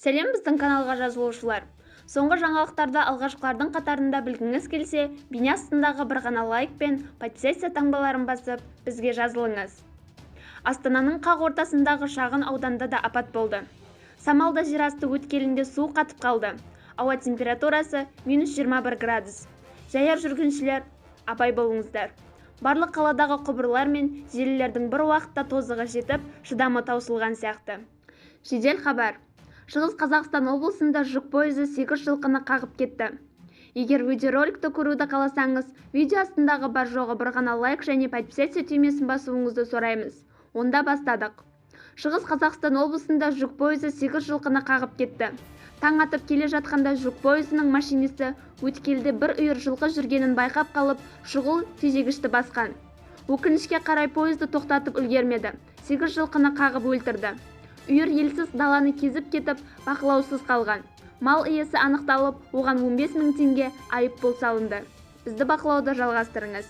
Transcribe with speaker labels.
Speaker 1: Сәлем біздің каналға жазылушылар. Соңғы жаңалықтарды алғашқылардың қатарында білгіңіз келсе, бейне астындағы бір ғана лайк пен подписаться таңбаларын басып, бізге жазылыңыз. Астананың қақ ортасындағы шағын ауданда да апат болды. Самалда жерасты өткелінде су қатып қалды. Ауа температурасы -21 градус. Жаяр жүргіншілер, абай болыңыздар. Барлық қаладағы құбырлар мен желілердің бір уақытта тозығы жетіп, шыдамы таусылған сияқты. Жедел хабар. Шығыс Қазақстан облысында жүк пойызы 8 жылқыны қағып кетті. Егер видеороликті көруді қаласаңыз, видео астындағы бар жоғы бір ғана лайк және подписаться түймесін басуыңызды сұраймыз. Онда бастадық. Шығыс Қазақстан облысында жүк пойызы 8 жылқыны қағып кетті. Таң атып келе жатқанда жүк пойызының машинисті өткелде бір үйір жылқы жүргенін байқап қалып, шұғыл тежегішті басқан. Өкінішке қарай пойызды тоқтатып үлгермеді. 8 жылқыны қағып өлтірді. Үйір елсіз даланы кезіп кетіп, бақылаусыз қалған. Мал иесі анықталып, оған 15 000 теңге айыппұл салынды. Бізді бақылауды жалғастырыңыз.